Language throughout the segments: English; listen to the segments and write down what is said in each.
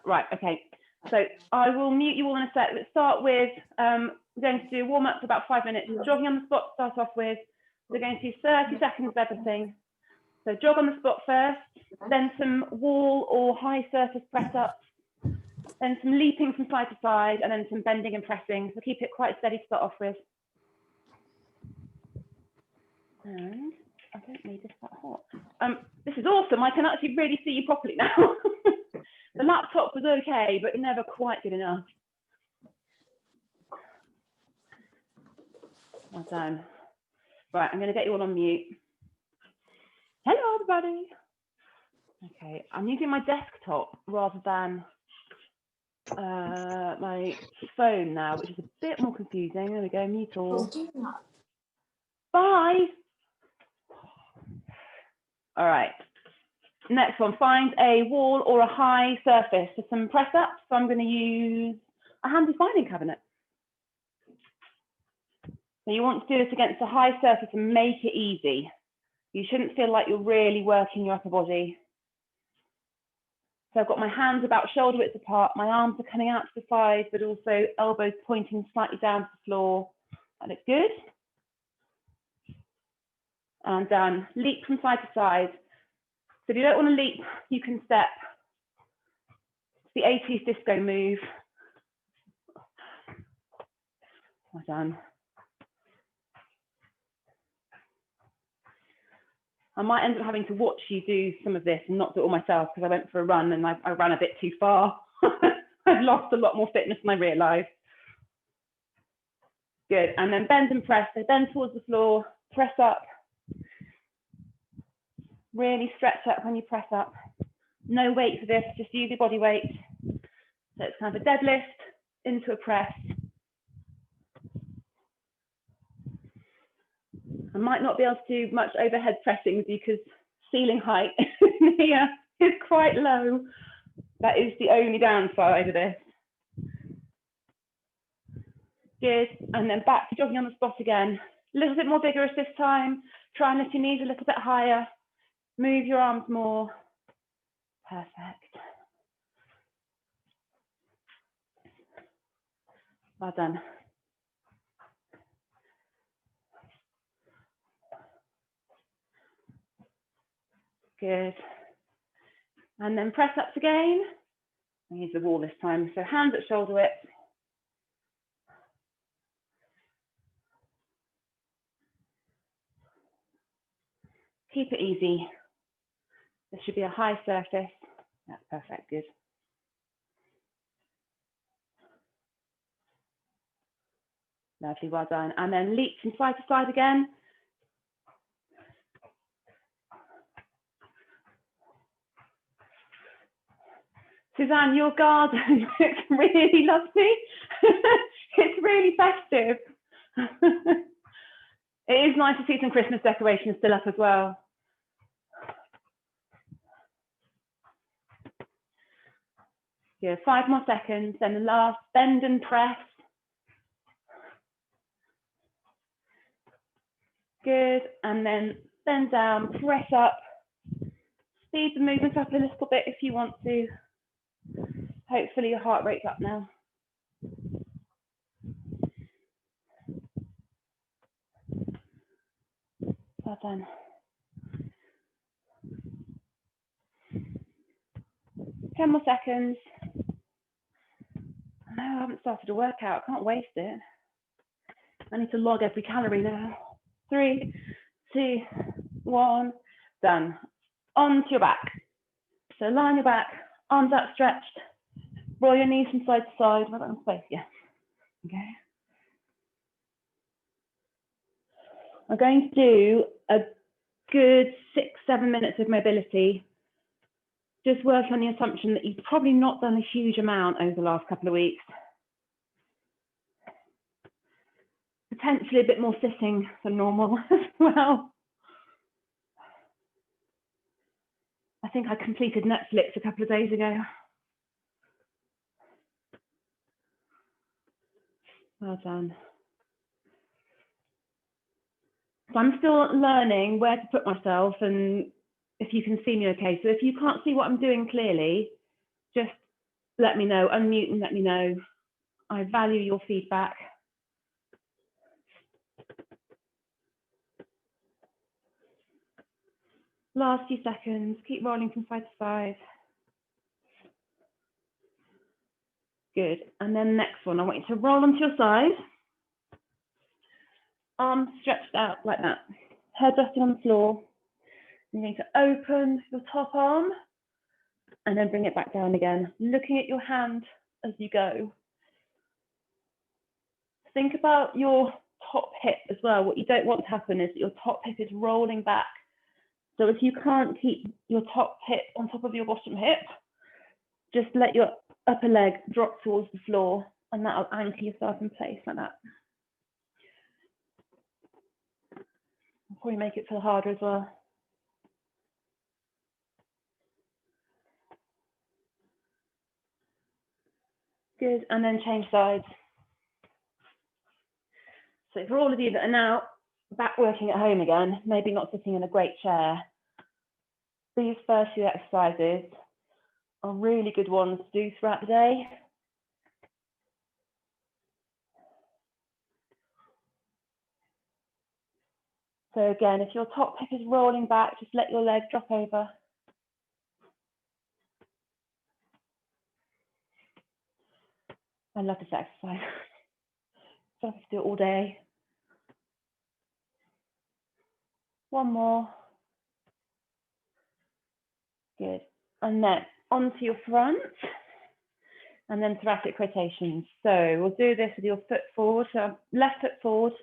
Right, okay. So I will mute you all in a sec. Let's start with, we're going to do a warm up for about 5 minutes. Jogging on the spot to start off with. We're going to do 30 seconds of everything. So jog on the spot first, then some wall or high surface press ups, then some leaping from side to side, and then some bending and pressing. So keep it quite steady to start off with. And I don't need this that hot. This is awesome. I can actually really see you properly now. The laptop was okay, but never quite good enough. Well done. Right, I'm going to get you all on mute. Hello, everybody. Okay, I'm using my desktop rather than my phone now, which is a bit more confusing. There we go, mute all. Bye. All right. Next one, find a wall or a high surface for some press ups. So I'm going to use a handy filing cabinet. So you want to do this against a high surface and make it easy. You shouldn't feel like you're really working your upper body. So I've got my hands about shoulder width apart. My arms are coming out to the side, but also elbows pointing slightly down to the floor. That looks good. And done. Leap from side to side. So if you don't want to leap, you can step. It's the 80s disco move. Well done. I might end up having to watch you do some of this and not do it all myself because I went for a run and I ran a bit too far. I've lost a lot more fitness than I realised. Good, and then bend and press. So bend towards the floor, press up. Really stretch up when you press up. No weight for this, just use your body weight. So it's kind of a deadlift into a press. I might not be able to do much overhead pressing because ceiling height here is quite low. That is the only downside of this. Good, and then back to jogging on the spot again. A little bit more vigorous this time. Try and lift your knees a little bit higher. Move your arms more. Perfect. Well done. Good. And then press ups again. I'll use the wall this time. So hands at shoulder width. Keep it easy. This should be a high surface. That's perfect, good. Lovely, well done. And then leap from side to side again. Suzanne, your garden looks really lovely. It's really festive. It is nice to see some Christmas decorations still up as well. Yeah, 5 more seconds, then the last bend and press. Good, and then bend down, press up. Speed the movement up a little bit if you want to. Hopefully your heart rate's up now. Well done. 10 more seconds. No, I haven't started a workout. I can't waste it. I need to log every calorie now. 3, 2, 1, done. On to your back. So lie on your back, arms outstretched. Roll your knees from side to side. Right on space, yeah. Okay. I'm going to do a good 6-7 minutes of mobility. Just work on the assumption that you've probably not done a huge amount over the last couple of weeks. Potentially a bit more sitting than normal as well. I think I completed Netflix a couple of days ago. Well done. So I'm still learning where to put myself and if you can see me okay. So if you can't see what I'm doing clearly, just let me know, unmute and let me know. I value your feedback. Last few seconds, keep rolling from side to side. Good, and then next one, I want you to roll onto your side. Arms stretched out like that. Head resting on the floor. You're going to open your top arm and then bring it back down again, looking at your hand as you go. Think about your top hip as well. What you don't want to happen is that your top hip is rolling back. So if you can't keep your top hip on top of your bottom hip, just let your upper leg drop towards the floor and that'll anchor yourself in place like that. Probably make it feel harder as well. Good, and then change sides. So for all of you that are now back working at home again, maybe not sitting in a great chair, these first few exercises are really good ones to do throughout the day. So again, if your top hip is rolling back, just let your leg drop over. I love this exercise. So I have to do it all day. One more. Good. And then onto your front. And then thoracic rotations. So we'll do this with your foot forward. So left foot forward,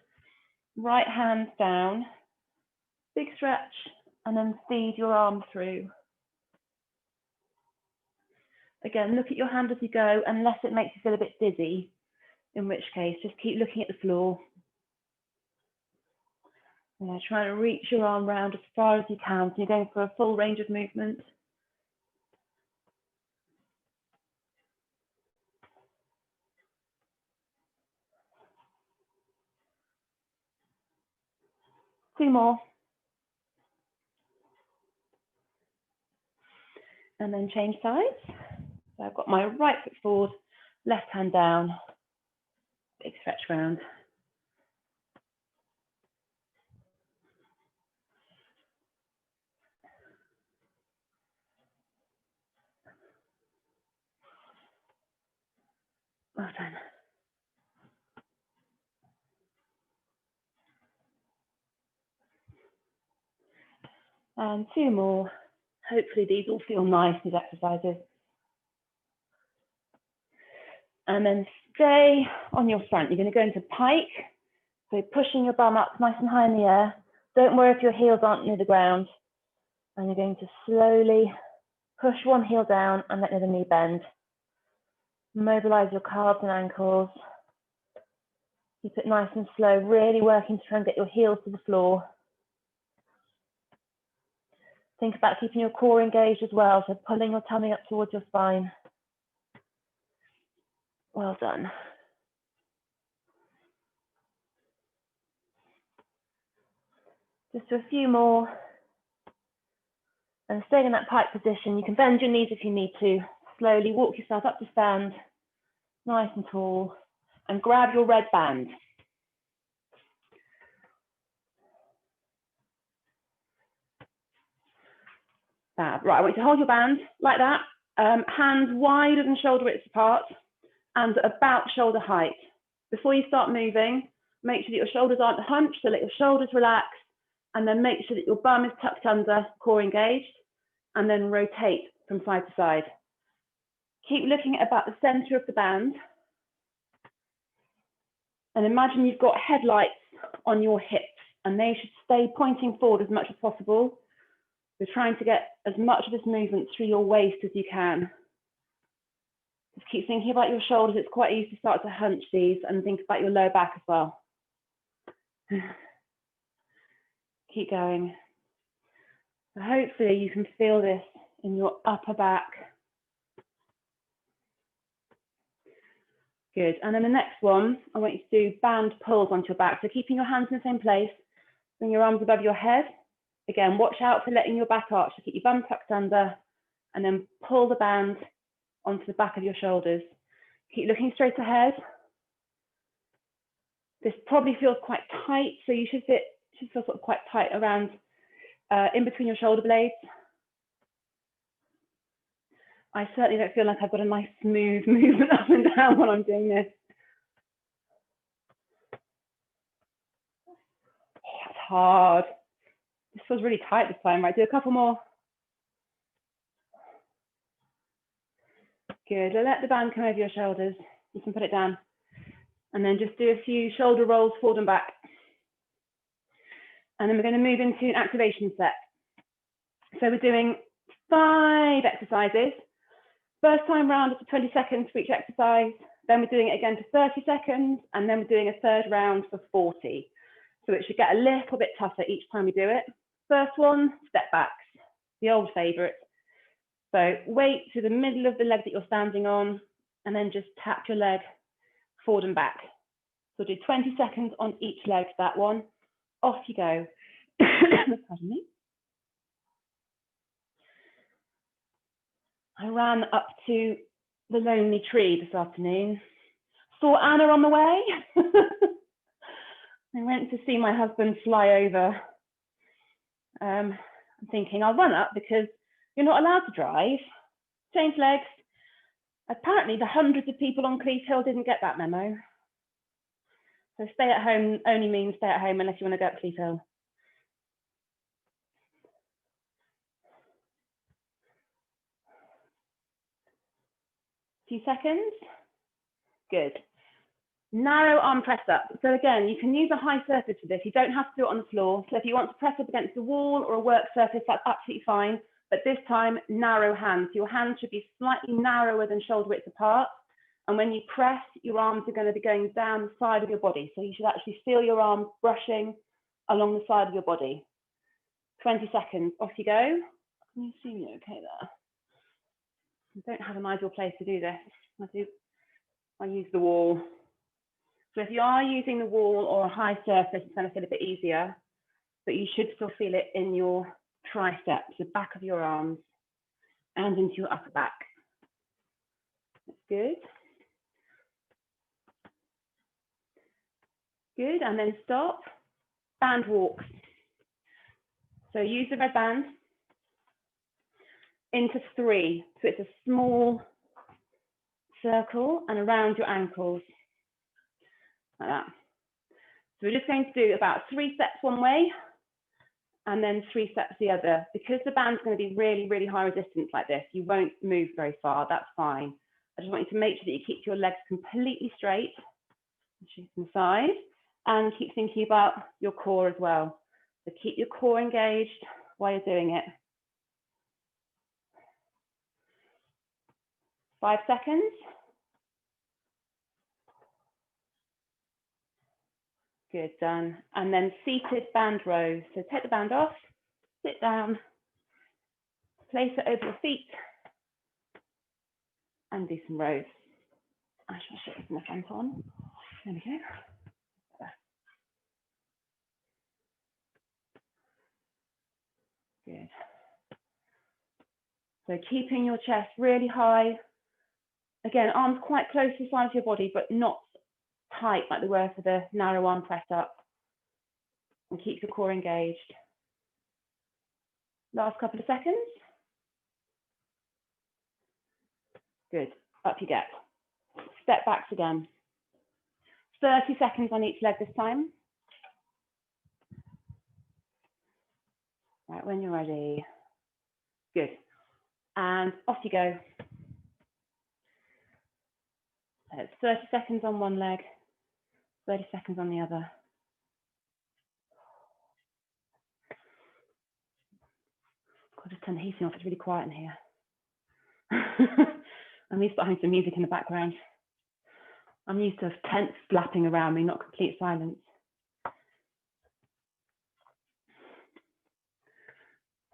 right hand down, big stretch, and then feed your arm through. Again, look at your hand as you go, unless it makes you feel a bit dizzy, in which case just keep looking at the floor. And try to reach your arm round as far as you can. So you're going for a full range of movement. Two more. And then change sides. So I've got my right foot forward, left hand down, big stretch round. Well done. And two more. Hopefully these all feel nice, these exercises. And then stay on your front. You're going to go into pike. So pushing your bum up nice and high in the air. Don't worry if your heels aren't near the ground. And you're going to slowly push one heel down and let the other knee bend. Mobilize your calves and ankles. Keep it nice and slow, really working to try and get your heels to the floor. Think about keeping your core engaged as well, so pulling your tummy up towards your spine. Well done. Just a few more. And staying in that pike position, you can bend your knees if you need to. Slowly walk yourself up to stand, nice and tall, and grab your red band. Fab. Right, I want you to hold your band like that, hands wider than shoulder width apart and about shoulder height. Before you start moving, make sure that your shoulders aren't hunched, so let your shoulders relax, and then make sure that your bum is tucked under, core engaged, and then rotate from side to side. Keep looking at about the center of the band, and imagine you've got headlights on your hips, and they should stay pointing forward as much as possible. We're trying to get as much of this movement through your waist as you can. Just keep thinking about your shoulders. It's quite easy to start to hunch these, and think about your lower back as well. Keep going. So hopefully you can feel this in your upper back. Good. And then the next one, I want you to do band pulls onto your back. So keeping your hands in the same place, bring your arms above your head, Again, watch out for letting your back arch. Keep your bum tucked under and then pull the band onto the back of your shoulders. Keep looking straight ahead. This probably feels quite tight, so you should feel sort of quite tight around in between your shoulder blades. I certainly don't feel like I've got a nice smooth movement up and down when I'm doing this. Oh, that's hard. This feels really tight this time, right? Do a couple more. Good. Let the band come over your shoulders. You can put it down. And then just do a few shoulder rolls forward and back. And then we're going to move into an activation set. So we're doing 5 exercises. First time round is for 20 seconds for each exercise. Then we're doing it again for 30 seconds. And then we're doing a third round for 40. So it should get a little bit tougher each time we do it. First one, step backs, the old favorite. So weight to the middle of the leg that you're standing on, and then just tap your leg forward and back. So do 20 seconds on each leg, that one. Off you go. Pardon me. I ran up to the lonely tree this afternoon. Saw Anna on the way. I went to see my husband fly over. I'm thinking I'll run up because you're not allowed to drive. Change legs. Apparently the hundreds of people on Cleeve Hill didn't get that memo. So stay at home only means stay at home unless you want to go up Cleeve Hill. Few seconds. Good. Narrow arm press up. So again, you can use a high surface for this. You don't have to do it on the floor. So if you want to press up against the wall or a work surface, that's absolutely fine. But this time, narrow hands. Your hands should be slightly narrower than shoulder width apart. And when you press, your arms are going to be going down the side of your body. So you should actually feel your arms brushing along the side of your body. 20 seconds, off you go. Can you see me okay there? I don't have an ideal place to do this. I use the wall. So if you are using the wall or a high surface, it's going to feel a bit easier, but you should still feel it in your triceps, the back of your arms, and into your upper back. That's good. Good, and then stop. Band walks. So use the red band into 3. So it's a small circle and around your ankles. Like that. So we're just going to do about 3 steps one way and then 3 steps the other. Because the band's going to be really, really high resistance like this, you won't move very far. That's fine. I just want you to make sure that you keep your legs completely straight, from the side, and keep thinking about your core as well. So keep your core engaged while you're doing it. 5 seconds. Good, done. And then seated band row. So take the band off, sit down, place it over your feet, and do some rows. I shall show you from the front on. There we go. Good. So keeping your chest really high. Again, arms quite close to the side of your body, but not tight like they were for the narrow arm press up. And keep your core engaged. Last couple of seconds. Good, up you get. Step backs again. 30 seconds on each leg this time. Right, when you're ready. Good. And off you go. So it's 30 seconds on one leg, 30 seconds on the other. I'll just turn the heating off, it's really quiet in here. I'm used to having some music in the background. I'm used to tents flapping around me, not complete silence.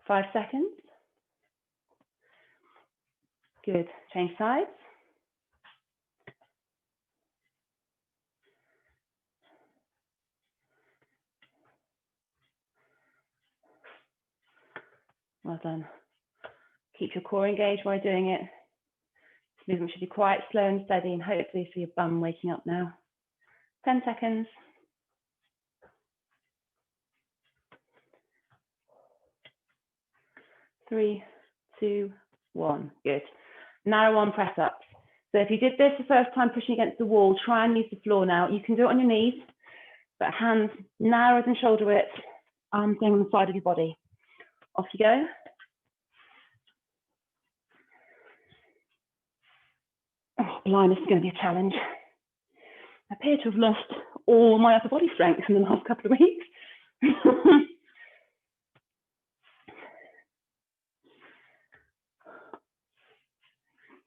5 seconds. Good, change sides. Well done. Keep your core engaged while doing it. This movement should be quite slow and steady, and hopefully see your bum waking up now. 10 seconds. 3, 2, 1. Good. Narrow arm press ups. So if you did this the first time pushing against the wall, try and use the floor now. You can do it on your knees, but hands narrower than shoulder width, arms going on the side of your body. Off you go. Oh, blimey, this is going to be a challenge. I appear to have lost all my upper body strength in the last couple of weeks.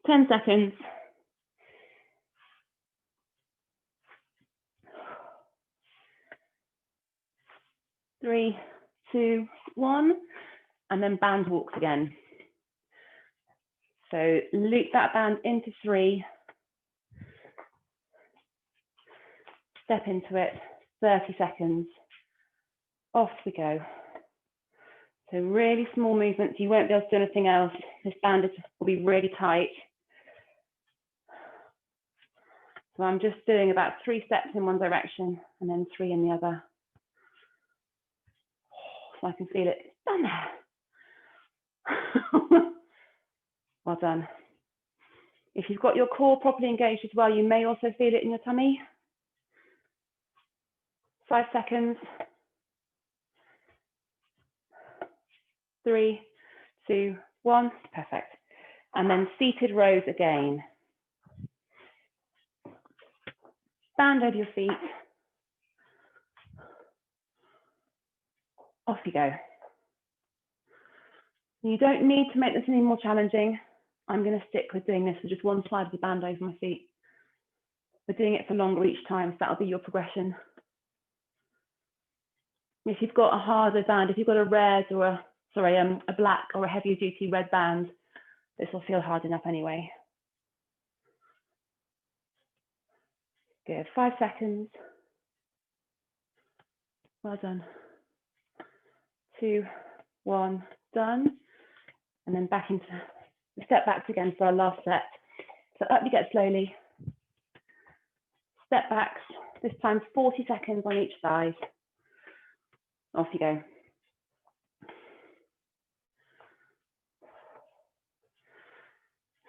10 seconds. 3, 2, 1, and then band walks again. So loop that band into 3, step into it, 30 seconds, off we go. So really small movements, you won't be able to do anything else. This band will be really tight. So I'm just doing about 3 steps in one direction and then 3 in the other. So I can feel it. It's done there. Well done. If you've got your core properly engaged as well, you may also feel it in your tummy. 5 seconds. 3, 2, 1. Perfect. And then seated rows again. Band over your feet. Off you go. You don't need to make this any more challenging. I'm going to stick with doing this with just one side of the band over my feet. We're doing it for longer each time, so that'll be your progression. If you've got a harder band, if you've got a red or a black or a heavier duty red band, this will feel hard enough anyway. Good, 5 seconds. Well done. 2, 1, done. And then back into, step backs again for our last set. So up you get slowly. Step backs, this time 40 seconds on each side. Off you go.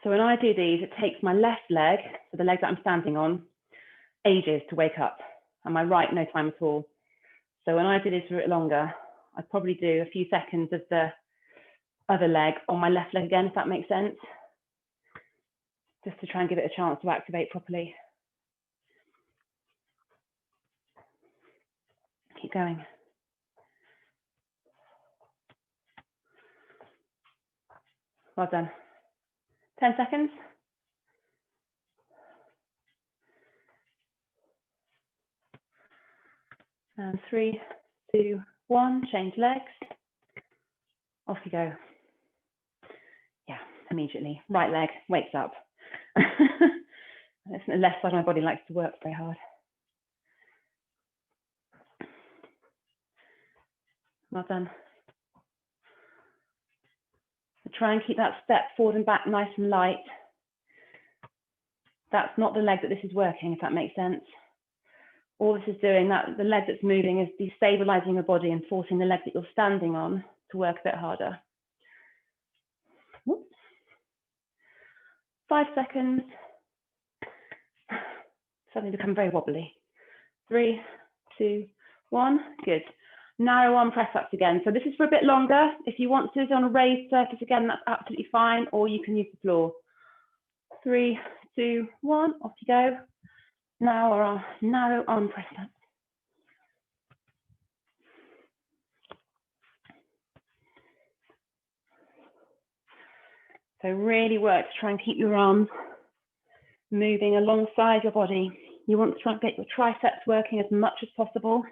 So when I do these, it takes my left leg, so the leg that I'm standing on, ages to wake up, and my right, no time at all. So when I do this for a bit longer, I'd probably do a few seconds of the other leg on my left leg again, if that makes sense, just to try and give it a chance to activate properly. Keep going. Well done. 10 seconds. And 3, 2, 1, change legs. Off you go. Yeah, immediately. Right leg wakes up. The left side of my body likes to work very hard. Well done. So try and keep that step forward and back nice and light. That's not the leg that this is working, if that makes sense. All this is doing, the leg that's moving is destabilizing your body and forcing the leg that you're standing on to work a bit harder. Whoops. 5 seconds. Suddenly become very wobbly. 3, 2, 1. Good. Narrow arm press ups again. So this is for a bit longer. If you want to do it on a raised surface again, that's absolutely fine, or you can use the floor. 3, 2, 1. Off you go. Now narrow arm press ups. So really work to try and keep your arms moving alongside your body. You want to try and get your triceps working as much as possible.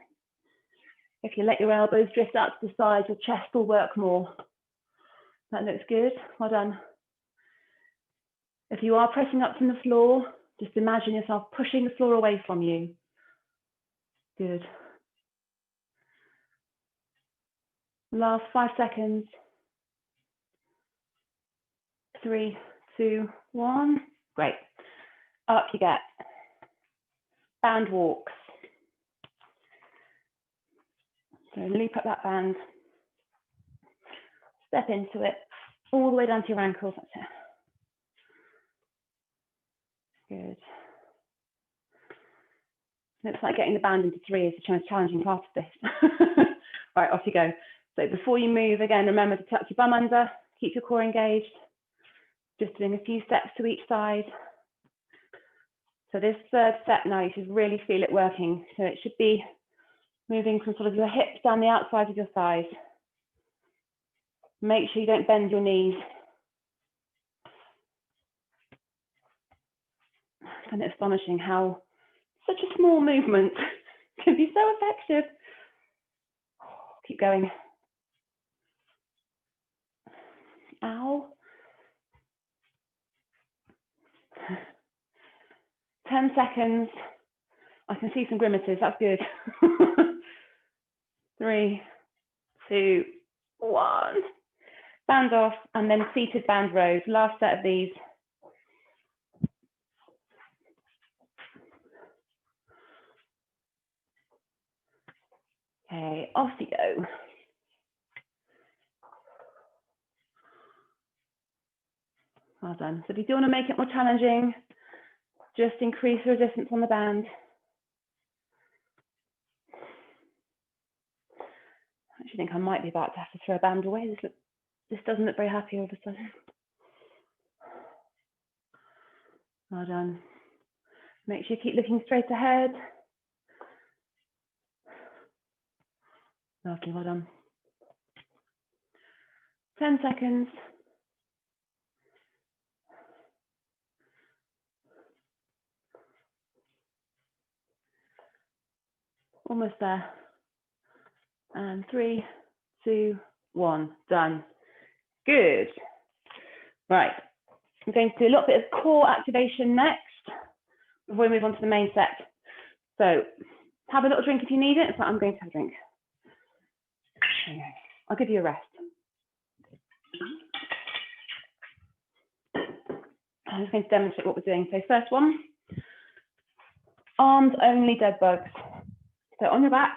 If you let your elbows drift out to the side, your chest will work more. That looks good. Well done. If you are pressing up from the floor, just imagine yourself pushing the floor away from you. Good. Last 5 seconds. 3, 2, 1. Great. Up you get. Band walks. So loop up that band. Step into it, all the way down to your ankles. That's it. Good. Looks like getting the band into 3 is the most challenging part of this. Right, off you go. So before you move, again, remember to tuck your bum under, keep your core engaged. Just doing a few steps to each side. So this third step now, you should really feel it working. So it should be moving from sort of your hips down the outside of your thighs. Make sure you don't bend your knees. I find it astonishing how such a small movement can be so effective. Keep going. Ow. 10 seconds. I can see some grimaces, that's good. 3, 2, 1. Band off, and then seated band rows. Last set of these. Okay, off you go. Well done. So if you do want to make it more challenging, just increase the resistance on the band. I actually think I might be about to have to throw a band away. This doesn't look very happy all of a sudden. Well done. Make sure you keep looking straight ahead. Lovely, well done. 10 seconds. Almost there. And 3, 2, 1, done. Good. Right, I'm going to do a little bit of core activation next before we move on to the main set. So have a little drink if you need it. So I'm going to have a drink. I'll give you a rest. I'm just going to demonstrate what we're doing. So first one, arms only dead bugs. So on your back,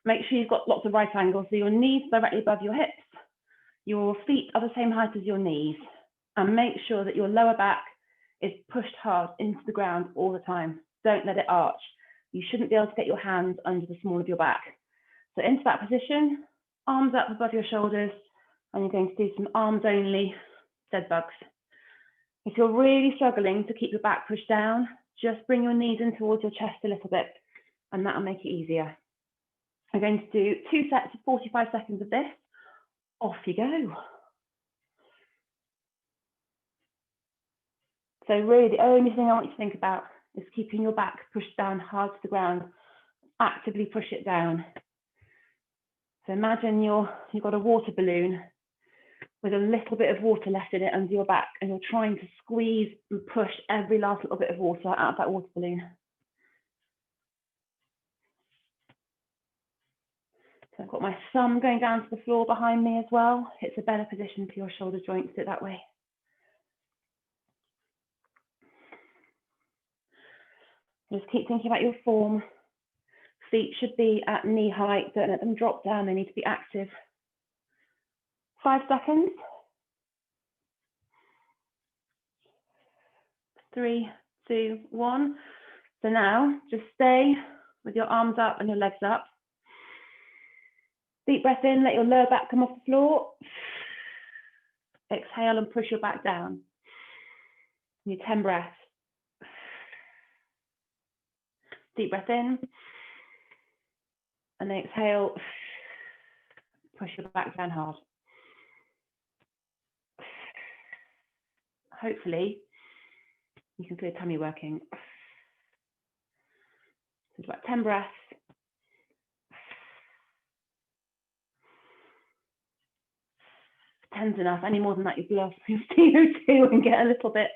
make sure you've got lots of right angles. So your knees directly above your hips, your feet are the same height as your knees, and make sure that your lower back is pushed hard into the ground all the time. Don't let it arch. You shouldn't be able to get your hands under the small of your back. So into that position, arms up above your shoulders, and you're going to do some arms only dead bugs. If you're really struggling to keep your back pushed down, just bring your knees in towards your chest a little bit, and that'll make it easier. I'm going to do 2 sets of 45 seconds of this. Off you go. So really the only thing I want you to think about is keeping your back pushed down hard to the ground. Actively push it down. So imagine you've got a water balloon with a little bit of water left in it under your back, and you're trying to squeeze and push every last little bit of water out of that water balloon. So I've got my thumb going down to the floor behind me as well. It's a better position for your shoulder joints, do it that way. Just keep thinking about your form. Feet should be at knee height, don't let them drop down, they need to be active. 5 seconds. 3, 2, 1. So now just stay with your arms up and your legs up. Deep breath in, let your lower back come off the floor. Exhale and push your back down. Your 10 breaths. Deep breath in. And then exhale, push your back down hard. Hopefully, you can feel your tummy working. So it's about 10 breaths. 10's enough. Any more than that, you blow off your CO2 and get a little bit,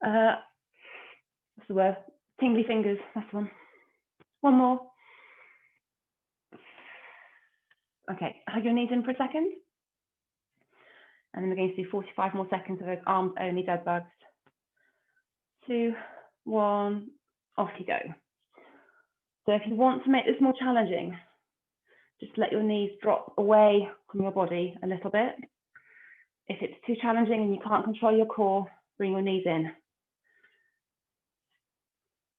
what's the word? Tingly fingers, that's the one. One more. Okay, hug your knees in for a second. And then we're going to do 45 more seconds of those arms only dead bugs. 2, 1, off you go. So if you want to make this more challenging, just let your knees drop away from your body a little bit. If it's too challenging and you can't control your core, bring your knees in.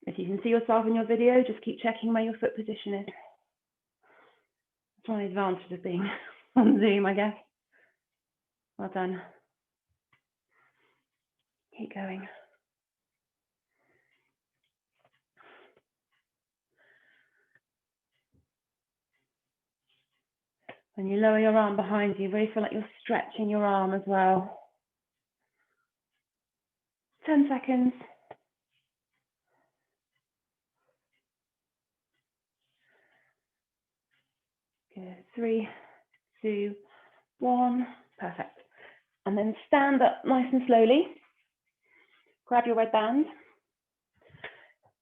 If you can see yourself in your video, just keep checking where your foot position is. That's one of the advantages of being on Zoom, I guess. Well done. Keep going. When you lower your arm behind you, really feel like you're stretching your arm as well. 10 seconds. Good. 3, 2, 1. Perfect. And then stand up nice and slowly. Grab your red band.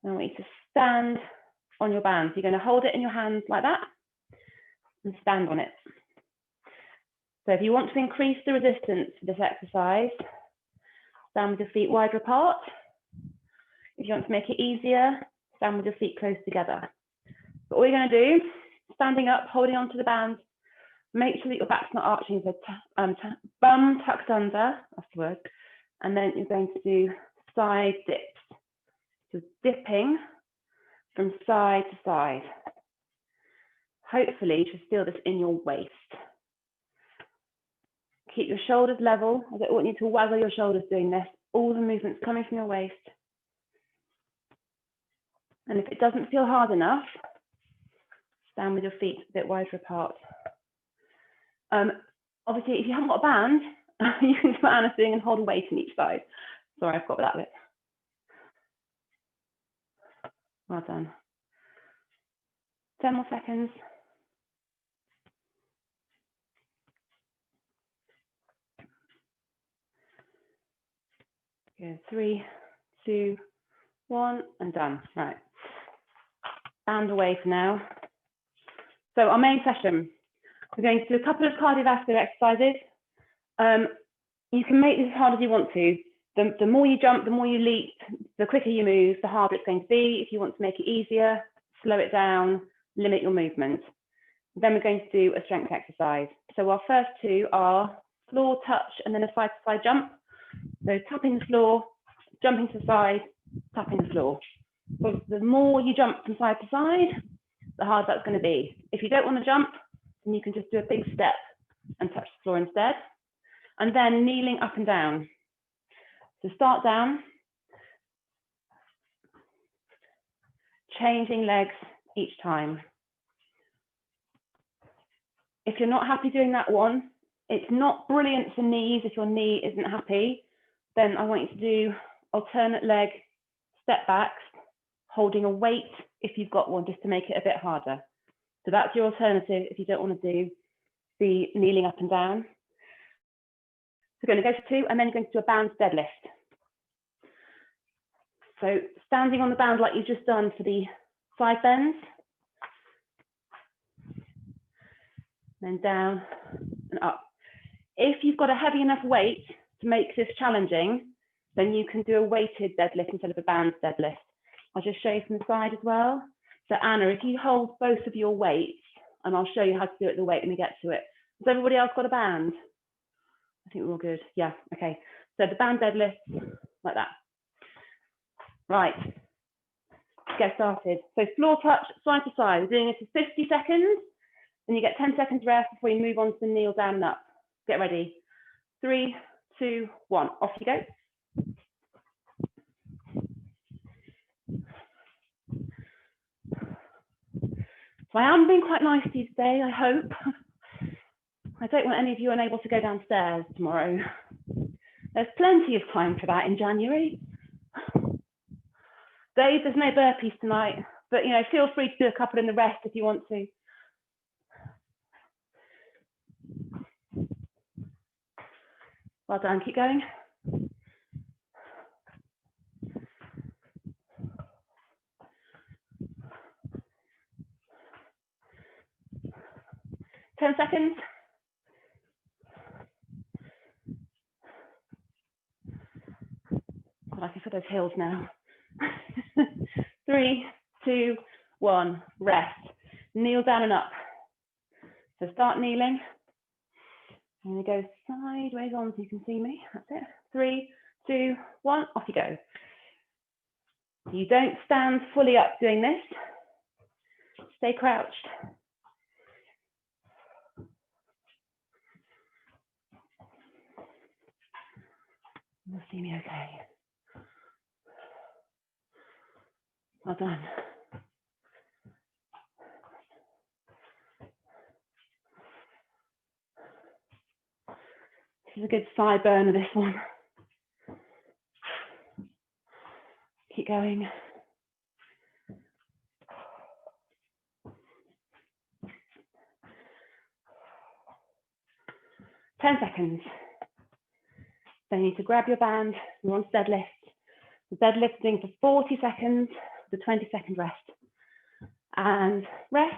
I want you to stand on your band. So you're going to hold it in your hands like that and stand on it. So if you want to increase the resistance for this exercise, stand with your feet wider apart. If you want to make it easier, stand with your feet close together. But all you're going to do, standing up, holding onto the band, make sure that your back's not arching, so bum tucked under, that's the word, and then you're going to do side dips. So dipping from side to side. Hopefully you should feel this in your waist. Keep your shoulders level. I don't want you to waggle your shoulders doing this. All the movements coming from your waist. And if it doesn't feel hard enough, stand with your feet a bit wider apart. Obviously, if you haven't got a band, you can do what Anna's doing and hold a weight on each side. Sorry, I've got that bit. Well done. 10 more seconds. Good. 3, 2, 1, and done. Right. Band away for now. So our main session, we're going to do a couple of cardiovascular exercises. You can make this as hard as you want to. The more you jump, the more you leap, the quicker you move, the harder it's going to be. If you want to make it easier, slow it down, limit your movement. Then we're going to do a strength exercise. So our first two are floor touch and then a side-to-side jump. So tapping the floor, jumping to the side, tapping the floor. So the more you jump from side to side, the harder that's going to be. If you don't want to jump, then you can just do a big step and touch the floor instead. And then kneeling up and down. So start down, changing legs each time. If you're not happy doing that one, it's not brilliant for knees. If your knee isn't happy, then I want you to do alternate leg step backs, holding a weight if you've got one, just to make it a bit harder. So that's your alternative if you don't want to do the kneeling up and down. So we're going to go for 2 and then you're going to do a band deadlift. So standing on the band like you've just done for the side bends. Then down and up. If you've got a heavy enough weight to make this challenging, then you can do a weighted deadlift instead of a band deadlift. I'll just show you from the side as well. So Anna, if you hold both of your weights, and I'll show you how to do it the weight when we get to it. Has everybody else got a band? I think we're all good. Yeah, okay. So the band deadlift, like that. Right, let's get started. So floor touch, side to side. We're doing it for 50 seconds. Then you get 10 seconds rest before you move on to the kneel down and up. Get ready. 3, 2, 1. Off you go. So I am being quite nice to you today, I hope. I don't want any of you unable to go downstairs tomorrow. There's plenty of time for that in January. Dave, there's no burpees tonight, but you know, feel free to do a couple in the rest if you want to. Well done, keep going. Ten seconds. God, I can feel those heels now. 3, 2, 1, rest. Kneel down and up. So start kneeling. And we go sideways on so you can see me. That's it. 3, 2, 1, off you go. You don't stand fully up doing this. Stay crouched. You'll see me okay. Well done. This is a good side burner, this one. Keep going. Ten seconds. Then you need to grab your band. You're on deadlift. Deadlifting for 40 seconds with a 20-second rest. And rest.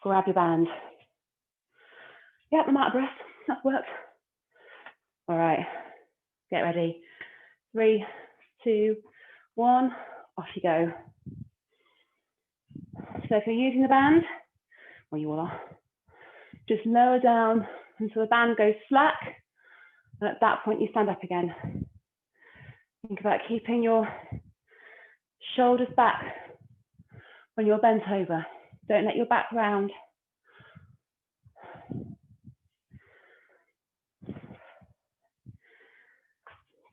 Grab your band. Yep, I'm out of breath. That's worked. All right. Get ready. 3, 2, 1. Off you go. So if you're using the band, well, you all are, just lower down until the band goes slack. And at that point, you stand up again. Think about keeping your shoulders back when you're bent over. Don't let your back round.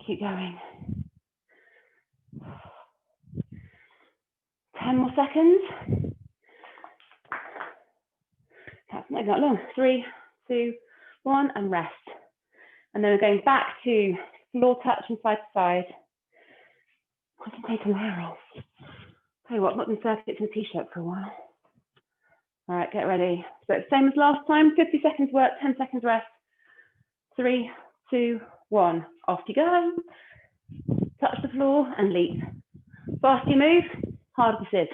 Keep going. 10 more seconds. That's not that long. 3, 2, 1, and rest. And then we're going back to floor touch from side to side. I can take a layer off. Tell you what, I've not been circuits in a t-shirt for a while. All right, get ready. So it's same as last time, 50 seconds work, 10 seconds rest. 3, 2, 1, off you go. Touch the floor and leap. Faster you move, harder this is.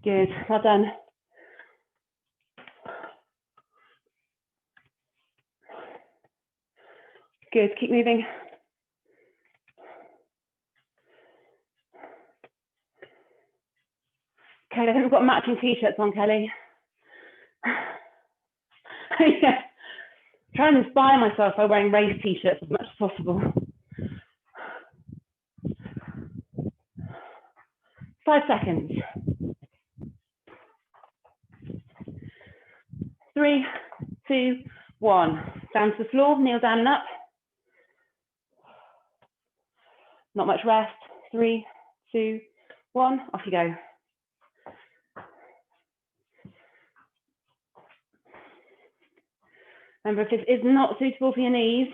Good, well done. Good, keep moving. Kelly, I think we've got matching t-shirts on, Kelly. Yeah. Try and inspire myself by wearing race t-shirts as much as possible. 5 seconds. 3, 2, 1. Down to the floor, kneel down and up. Not much rest. 3, 2, 1, off you go. Remember, if this is not suitable for your knees,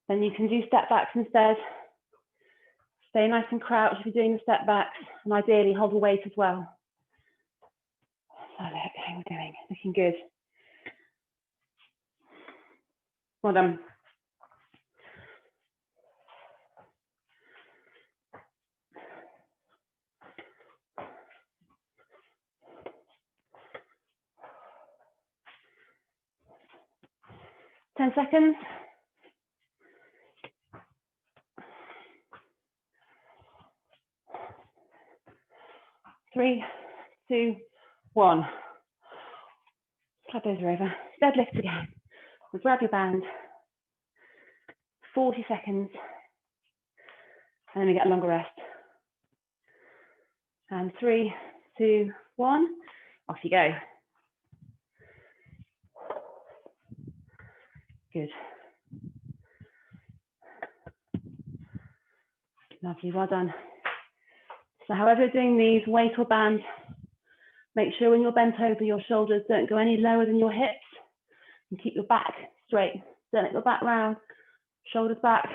then you can do step backs instead. Stay nice and crouched if you're doing the step backs, and ideally hold the weight as well. So how we're doing, looking good. Well done. Ten seconds. 3, 2, 1. Clap those are over. Deadlift again. We'll grab your band. 40 seconds. And then we get a longer rest. And 3, 2, 1. Off you go. Good. Lovely, well done. So however you're doing these, weight or band, make sure when you're bent over, your shoulders don't go any lower than your hips. And keep your back straight. Don't let your back round. Shoulders back.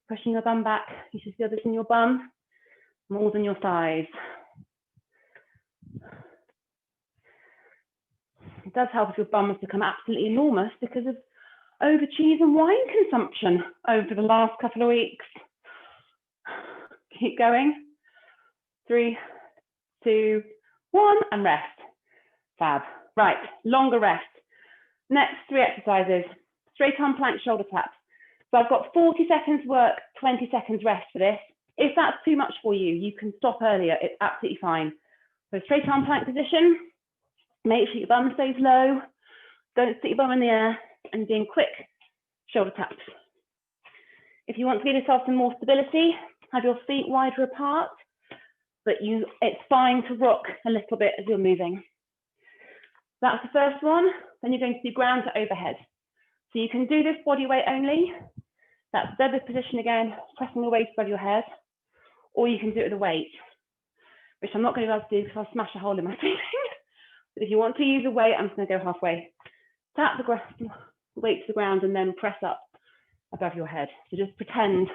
Pushing your bum back. You should feel this in your bum more than your thighs. It does help if your bum has become absolutely enormous because of over cheese and wine consumption over the last couple of weeks. Keep going. 3, 2, 1, and rest. Fab. Right, longer rest. Next 3 exercises, straight arm plank, shoulder taps. So I've got 40 seconds work, 20 seconds rest for this. If that's too much for you, you can stop earlier, it's absolutely fine. So straight arm plank position, make sure your bum stays low, don't stick your bum in the air, and doing quick shoulder taps. If you want to give yourself some more stability, have your feet wider apart, but it's fine to rock a little bit as you're moving. That's the first one. Then you're going to do ground to overhead. So you can do this body weight only. That's deadlift position again, pressing the weight above your head, or you can do it with a weight, which I'm not going to be able to do because I'll smash a hole in my ceiling. But if you want to use a weight, I'm just going to go halfway. Tap the weight to the ground and then press up above your head. So just pretend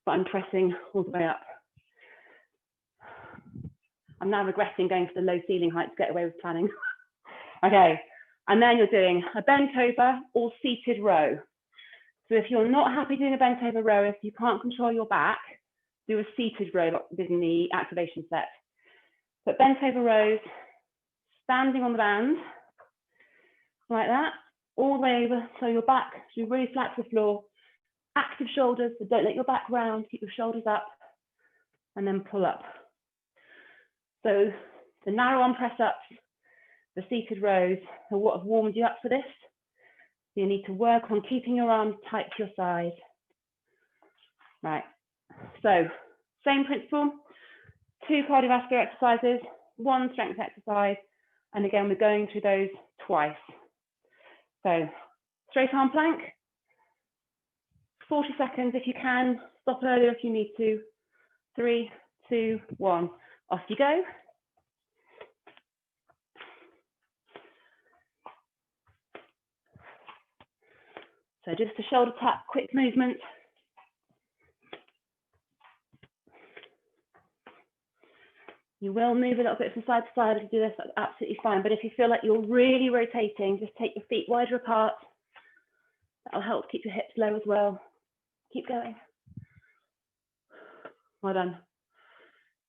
that I'm pressing all the way up. I'm now regretting going for the low ceiling height to get away with planning. Okay, and then you're doing a bent over or seated row. So if you're not happy doing a bent over row, if you can't control your back, do a seated row within the activation set. But bent over rows, standing on the band, like that, all the way over, so your back should be really flat to the floor. Active shoulders, so don't let your back round, keep your shoulders up, and then pull up. So the narrow arm press ups, the seated rows are what have warmed you up for this. So you need to work on keeping your arms tight to your side. Right, so same principle, 2 cardiovascular exercises, 1 strength exercise, and again, we're going through those twice. So straight arm plank, 40 seconds if you can, stop earlier if you need to. 3, 2, 1, off you go. So just a shoulder tap, quick movement. You will move a little bit from side to side if you do this, that's absolutely fine. But if you feel like you're really rotating, just take your feet wider apart. That'll help keep your hips low as well. Keep going. Well done.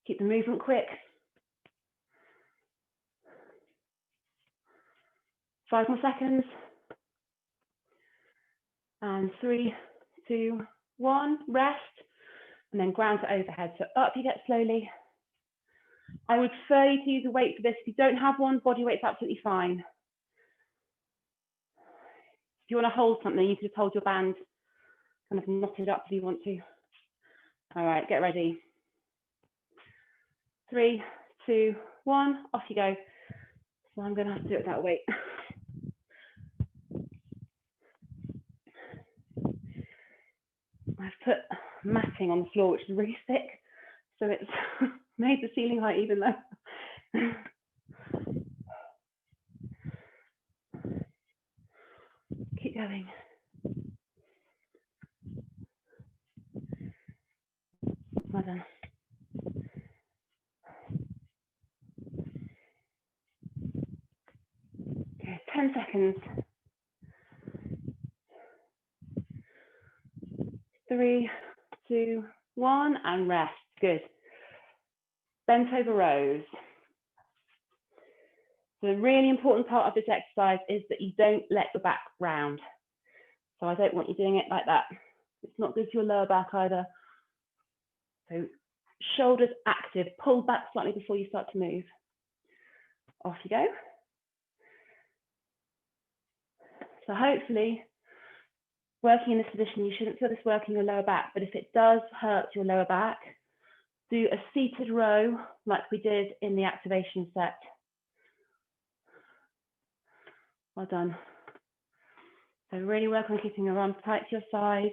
Keep the movement quick. 5 more seconds. And 3, 2, 1, rest. And then ground to overhead. So up you get slowly. I would prefer you to use a weight for this. If you don't have one, body weight's absolutely fine. If you want to hold something, you can just hold your band, kind of knot it up if you want to. All right, get ready. 3, 2, 1, off you go. So I'm going to have to do it without weight. I've put matting on the floor, which is really thick, so it's made the ceiling height even lower. Keep going. Well done. Okay, 10 seconds. 3, 2, 1, and rest. Good. Bent over rows. So the really important part of this exercise is that you don't let your back round. So I don't want you doing it like that. It's not good for your lower back either. So shoulders active, pull back slightly before you start to move. Off you go. So hopefully, working in this position, you shouldn't feel this working your lower back, but if it does hurt your lower back, do a seated row like we did in the activation set. Well done. So really work on keeping your arms tight to your side.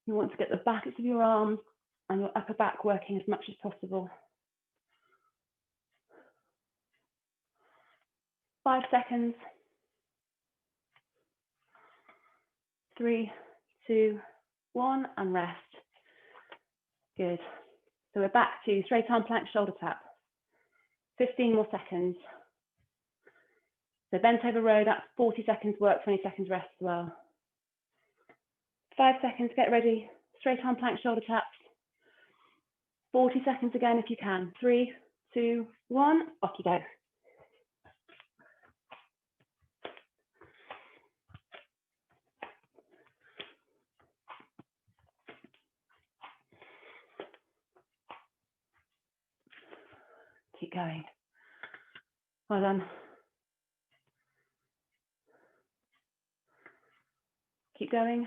You want to get the backs of your arms and your upper back working as much as possible. 5 seconds. 3, 2, 1, and rest. Good. So we're back to straight arm plank, shoulder tap. 15 more seconds. So bent over row, that's 40 seconds work, 20 seconds rest as well. 5 seconds, get ready. Straight arm plank, shoulder taps. 40 seconds again if you can. 3, 2, 1, off you go. Keep going. Well done. Keep going.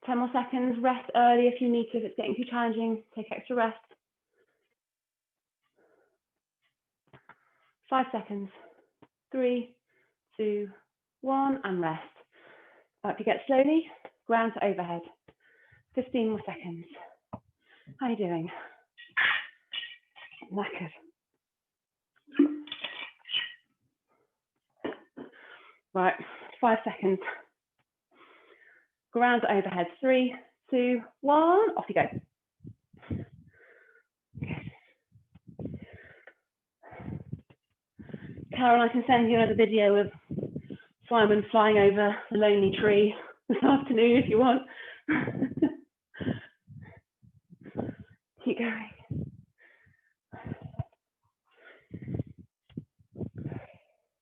Ten more seconds. Rest early if you need to. If it's getting too challenging, take extra rest. 5 seconds. 3, 2, 1, and rest. Up you get slowly. Ground to overhead. 15 more seconds. How are you doing? Knackered. Right, 5 seconds. Ground to overhead. 3, 2, 1, off you go. Karen, I can send you another video of Simon flying over the lonely tree this afternoon if you want. Keep going.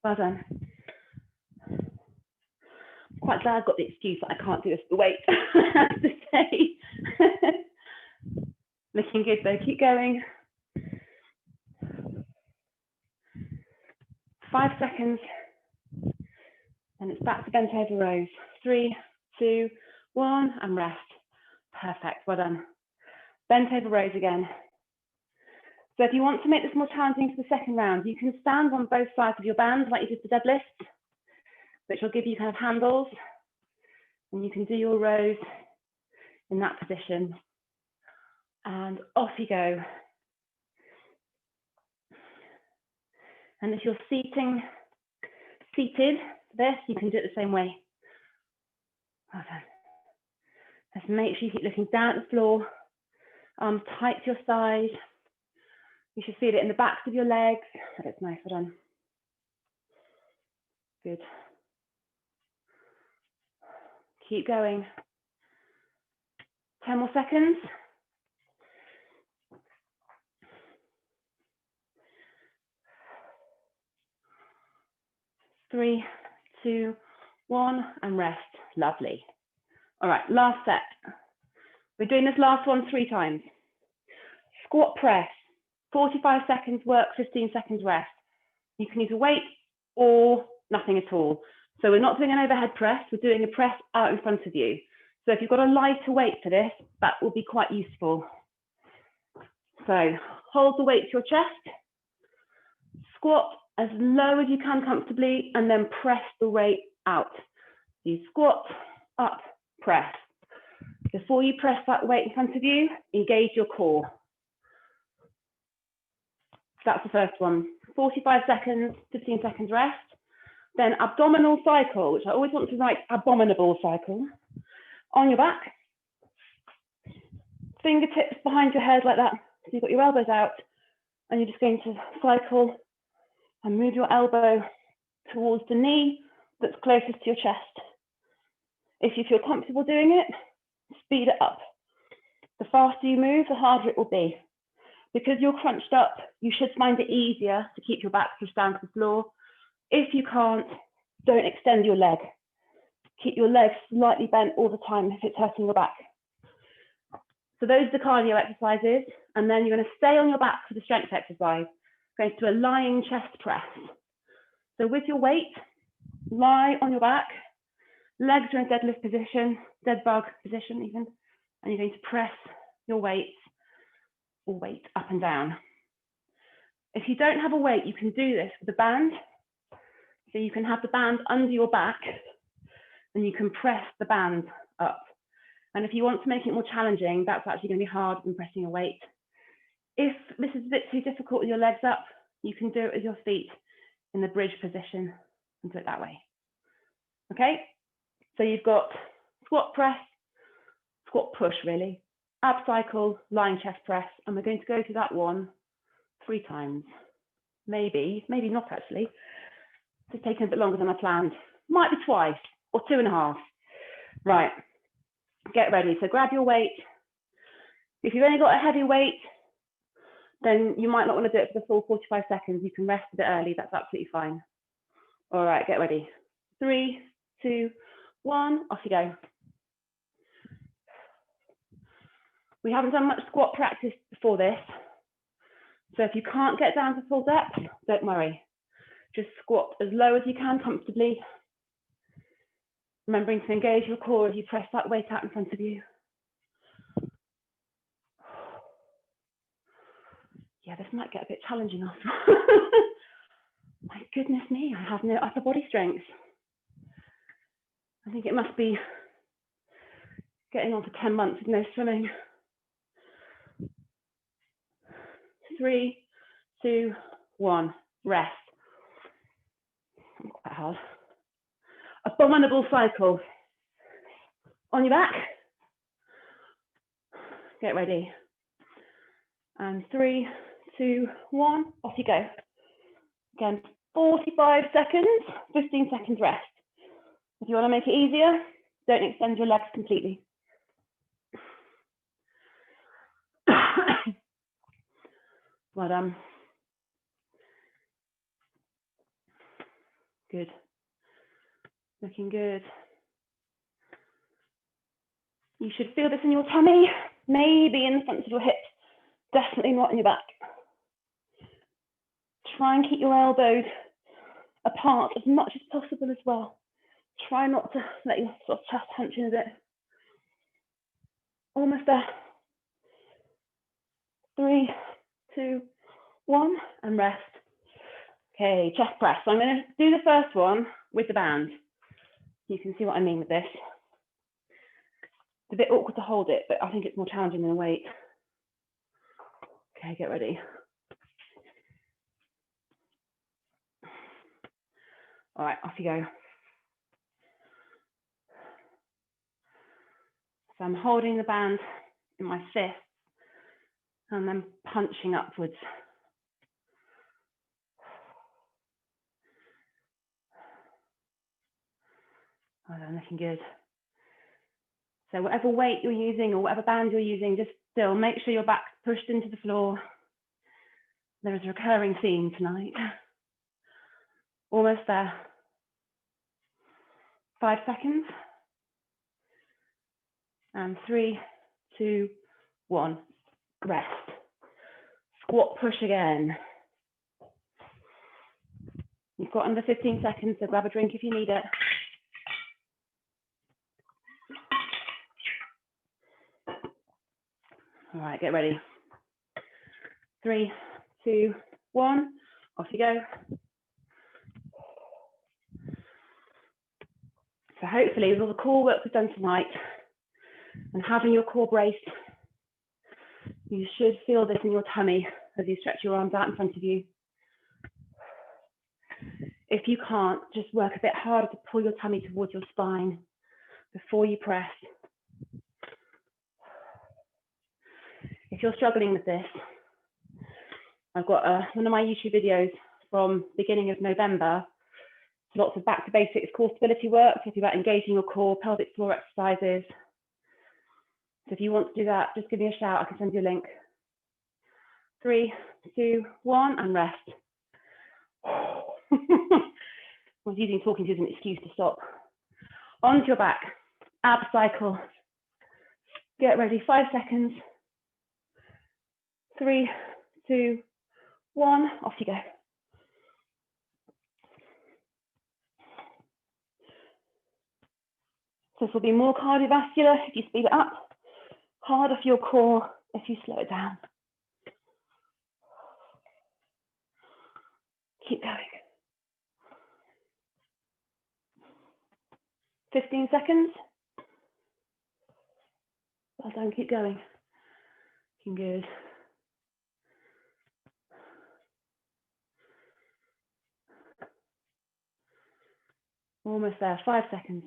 Well done. Quite glad I've got the excuse that I can't do this with the weight, I have to say. Looking good though, keep going. 5 seconds. And it's back to bent over rows. 3, 2, 1, and rest. Perfect, well done. Bent over rows again. So if you want to make this more challenging for the second round, you can stand on both sides of your band like you did the deadlift, which will give you kind of handles, and you can do your rows in that position. And off you go. And if you're seated for this, you can do it the same way. Well done. Just make sure you keep looking down at the floor, arms tight to your side. You should feel it in the backs of your legs. That's nice, well done. Good. Keep going. 10 more seconds. 3, 2, 1, and rest. Lovely. All right, last set. We're doing this last one 3 times. Squat press, 45 seconds work, 15 seconds rest. You can use a weight or nothing at all. So we're not doing an overhead press, we're doing a press out in front of you. So if you've got a lighter weight for this, that will be quite useful. So hold the weight to your chest, squat as low as you can comfortably, and then press the weight out. You squat, up, press. Before you press that weight in front of you, engage your core. That's the first one. 45 seconds, 15 seconds rest. Then abdominal cycle, which I always want to write abominable cycle. On your back, fingertips behind your head like that. So you've got your elbows out, and you're just going to cycle and move your elbow towards the knee that's closest to your chest. If you feel comfortable doing it, speed it up. The faster you move, the harder it will be. Because you're crunched up, you should find it easier to keep your back pushed down to the floor. If you can't, don't extend your leg. Keep your legs slightly bent all the time if it's hurting your back. So those are the cardio exercises, and then you're going to stay on your back for the strength exercise. Going to do a lying chest press. So with your weight, lie on your back, legs are in deadlift position, dead bug position even, and you're going to press your weights or weight up and down. If you don't have a weight, you can do this with a band. So you can have the band under your back and you can press the band up. And if you want to make it more challenging, that's actually going to be harder than pressing a weight. If this is a bit too difficult with your legs up, you can do it with your feet in the bridge position and do it that way. Okay, so you've got squat press, squat push really, ab cycle, lying chest press, and we're going to go through that one 3 times. Maybe not actually. It's taken a bit longer than I planned. Might be twice or 2.5. Right, get ready. So grab your weight, If you've only got a heavy weight, then you might not want to do it for the full 45 seconds. You can rest a bit early, that's absolutely fine. All right, get ready. 3, 2, 1, off you go. We haven't done much squat practice before this. So if you can't get down to full depth, don't worry. Just squat as low as you can comfortably. Remembering to engage your core as you press that weight out in front of you. Yeah, this might get a bit challenging after. My goodness me, I have no upper body strength. I think it must be getting on for 10 months with no swimming. 3, 2, 1, rest. Not quite hard. Abominable cycle. On your back. Get ready. And 3, 2, 1, off you go. Again, 45 seconds, 15 seconds rest. If you want to make it easier, don't extend your legs completely. Well done. Good. Looking good. You should feel this in your tummy, maybe in the front of your hips, definitely not in your back. Try and keep your elbows apart as much as possible as well. Try not to let your sort of chest hunch in a bit. Almost there. 3, 2, 1, and rest. Okay, chest press. So I'm going to do the first one with the band. You can see what I mean with this. It's a bit awkward to hold it, but I think it's more challenging than a weight. Okay, get ready. All right, off you go. So I'm holding the band in my fist and then punching upwards. Oh, I'm looking good. So whatever weight you're using or whatever band you're using, just still make sure your back's pushed into the floor. There is a recurring theme tonight. Almost there. 5 seconds. And 3, 2, 1. Rest. Squat push again. You've got under 15 seconds, so grab a drink if you need it. All right, get ready. 3, 2, 1. Off you go. So hopefully with all the core work we've done tonight and having your core braced, you should feel this in your tummy as you stretch your arms out in front of you. If you can't, just work a bit harder to pull your tummy towards your spine before you press. If you're struggling with this, I've got one of my YouTube videos from beginning of November. Lots of back to basics core stability work, talking about engaging your core, pelvic floor exercises. So if you want to do that, just give me a shout. I can send you a link. 3, 2, 1, and rest. I was using talking to as an excuse to stop. Onto your back, ab cycle. Get ready, 5 seconds. 3, 2, 1, off you go. So this will be more cardiovascular if you speed it up, harder for your core if you slow it down. Keep going. 15 seconds. Well done, keep going. Looking good. Almost there, 5 seconds.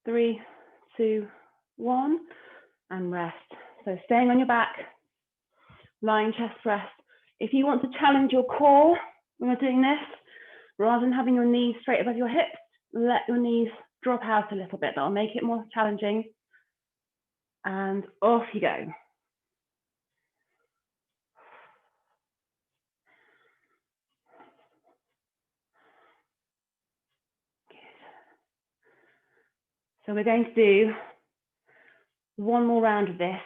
3, 2, 1, and rest. So staying on your back, lying chest press. If you want to challenge your core when you're doing this, rather than having your knees straight above your hips, let your knees drop out a little bit. That'll make it more challenging. and off you go. So we're going to do one more round of this,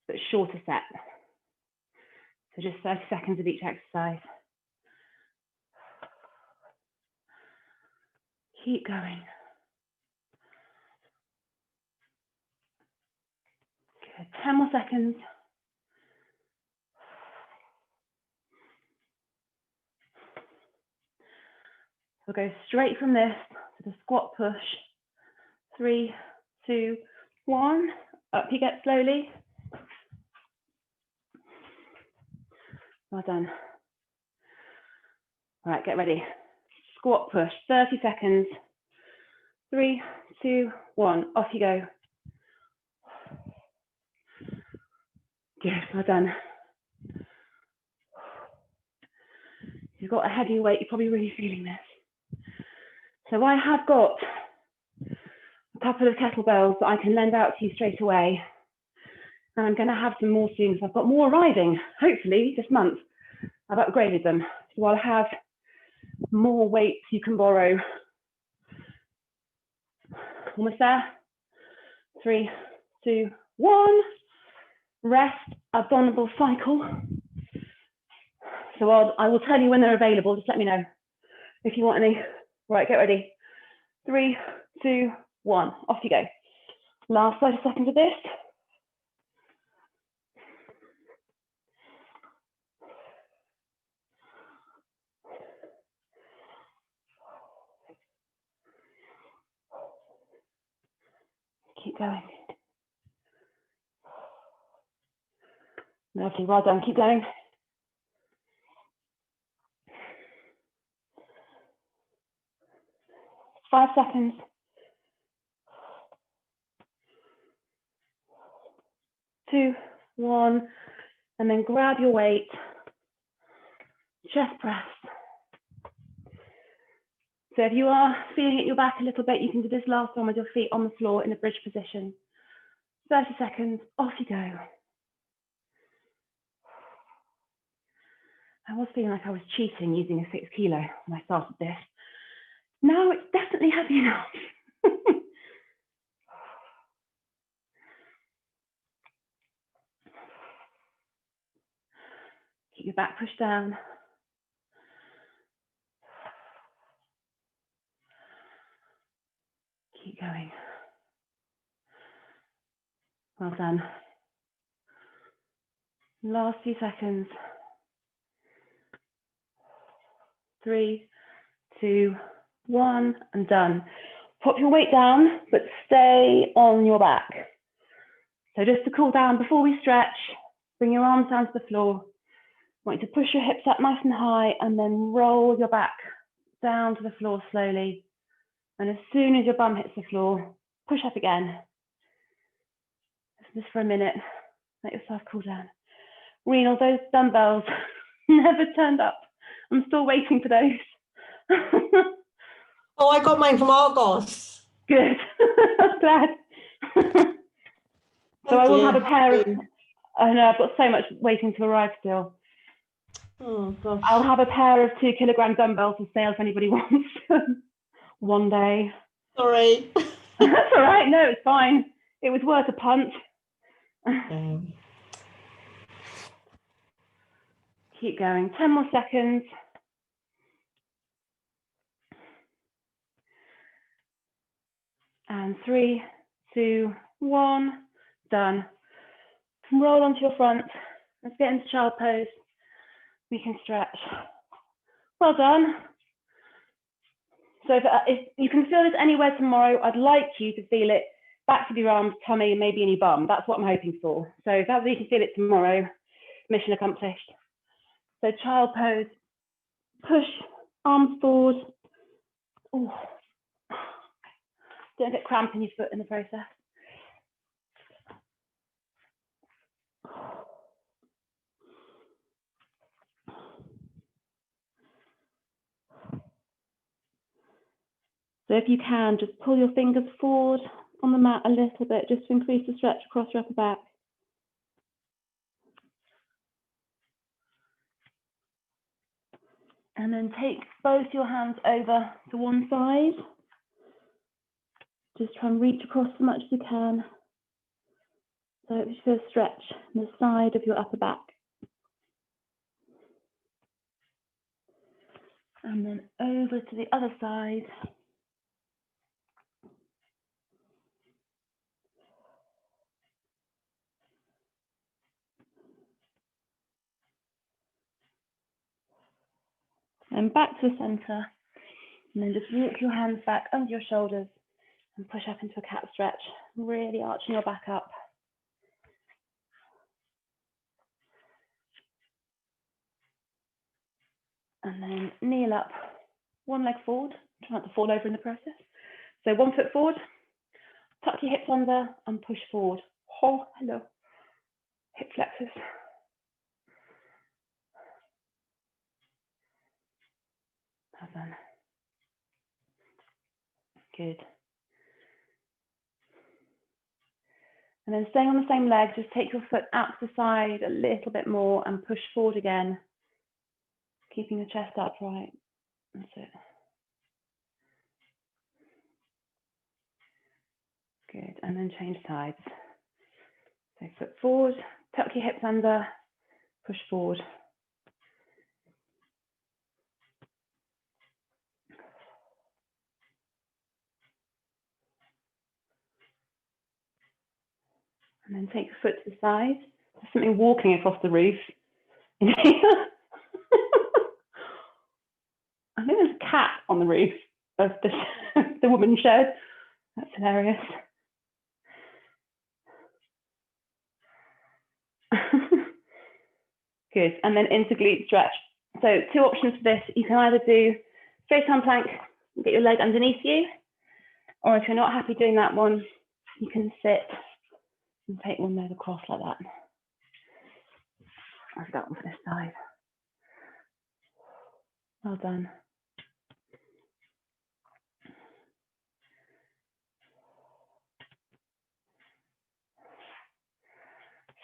but shorter set. So just 30 seconds of each exercise. Keep going. Good. 10 more seconds. We'll go straight from this to the squat push. 3, 2, 1. Up you get slowly. Well done. All right, get ready. Squat push, 30 seconds. 3, 2, 1. Off you go. Good, well done. If you've got a heavy weight, you're probably really feeling this. So I have got a couple of kettlebells that I can lend out to you straight away. And I'm going to have some more soon, because I've got more arriving, hopefully this month. I've upgraded them. So I'll have more weights you can borrow. Almost there. 3, 2, 1. Rest, abdominal cycle. So I will tell you when they're available. Just let me know if you want any. Right, get ready. 3, 2, 1. Off you go. Last 30 seconds of this. Keep going. Lovely, well done. Keep going. Five seconds. 2, 1, and then grab your weight. Chest press. So if you are feeling at your back a little bit, you can do this last one with your feet on the floor in a bridge position. 30 seconds, off you go. I was feeling like I was cheating using a 6 kilo when I started this. Now it's definitely heavy enough. Keep your back pushed down. Keep going. Well done. Last few seconds. 3, 2, 1, and done. Pop your weight down, but stay on your back. So just to cool down before we stretch, bring your arms down to the floor. I want you to push your hips up nice and high and then roll your back down to the floor slowly. And as soon as your bum hits the floor, push up again. Just for a minute, let yourself cool down. Renal, those dumbbells never turned up. I'm still waiting for those. Oh, I got mine from Argos. Good. I'm glad. So I will have a pair of, I know I've got so much waiting to arrive still. Oh, gosh. I'll have a pair of 2 kilogram dumbbells for sale if anybody wants them one day. Sorry. That's all right. No, it's fine. It was worth a punt. Keep going. 10 more seconds. And 3, 2, 1. Done. Roll onto your front. Let's get into child pose. We can stretch. Well done. So if you can feel this anywhere tomorrow, I'd like you to feel it back of your arms, tummy, and maybe in your bum. That's what I'm hoping for. So if that's where you can feel it tomorrow, mission accomplished. So child pose, push, arms forward. Ooh. Don't get cramp in your foot in the process. So if you can, just pull your fingers forward on the mat a little bit, just to increase the stretch across your upper back. And then take both your hands over to one side. Just try and reach across as much as you can. So you feel a stretch on the side of your upper back. And then over to the other side. And back to the center. And then just walk your hands back under your shoulders and push up into a cat stretch, really arching your back up. And then kneel up, one leg forward, try not to fall over in the process. So 1 foot forward, tuck your hips under and push forward. Oh, hello, hip flexors. Well done. Good. And then staying on the same leg, just take your foot out to the side a little bit more and push forward again, keeping the chest upright. That's it. Good, and then change sides. So foot forward, tuck your hips under, push forward. And then take your foot to the side. There's something walking across the roof. I think there's a cat on the roof of the woman's shed. That's hilarious. Good, and then into glute stretch. So 2 options for this. You can either do straight arm plank, get your leg underneath you, or if you're not happy doing that one, you can sit and take one leg across like that. I'll do that one for this side. Well done.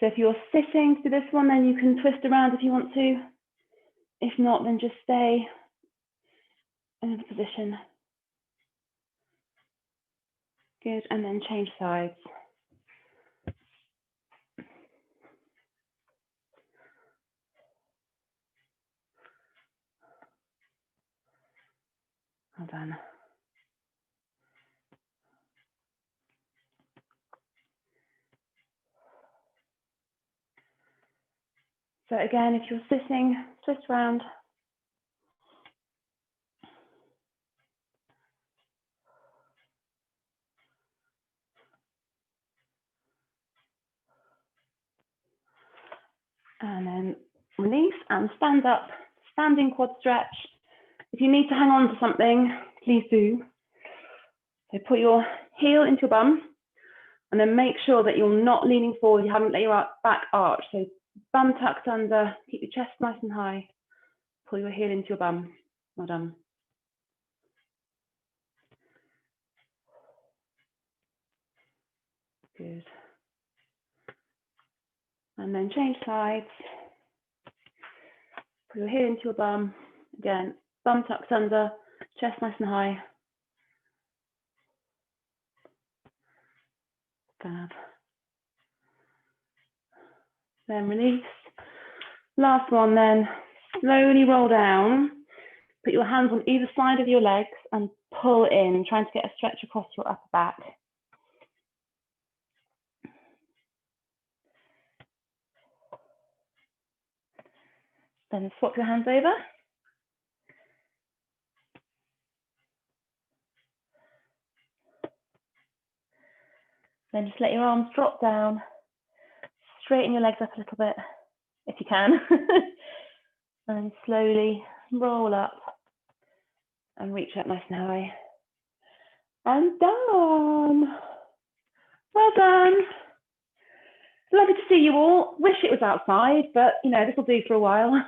So if you're sitting to this one, then you can twist around if you want to. If not, then just stay in the position. Good, and then change sides. Well done. So again, if you're sitting, twist around. And then release and stand up, standing quad stretch. If you need to hang on to something, please do. So put your heel into your bum and then make sure that you're not leaning forward, you haven't let your back arch. So bum tucked under, keep your chest nice and high. Pull your heel into your bum. Well done. Good. And then change sides. Put your heel into your bum. Again, bum tucked under, chest nice and high. Fab. Then release. Last one then. Slowly roll down. Put your hands on either side of your legs and pull in, trying to get a stretch across your upper back. Then swap your hands over. Then just let your arms drop down. Straighten your legs up a little bit, if you can. And then slowly roll up and reach up nice and high. And done. Well done. Lovely to see you all. Wish it was outside, but you know, this will do for a while.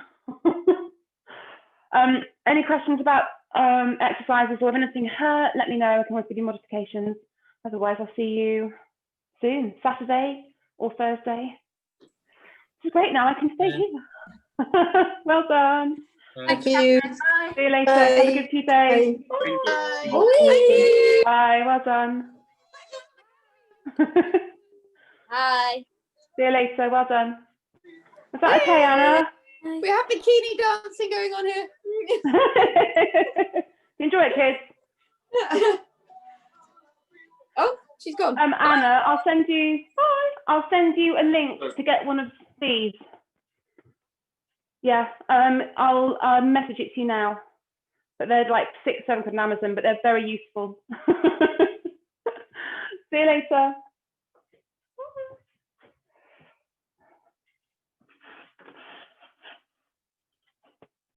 Any questions about exercises or if anything hurt, let me know. I can always give you modifications. Otherwise, I'll see you soon, Saturday or Thursday. This is great now, I can stay here. Well done. Thank you. See you later. Have a good few days. Bye. Bye, well done. Hi. See you later, well done. Is that okay, Anna? We have bikini dancing going on here. Enjoy it, kids. Oh, she's gone. Anna, I'll send you a link to get one of these. Yeah, I'll message it to you now. But they're like 6, 7 on Amazon, but they're very useful. See you later.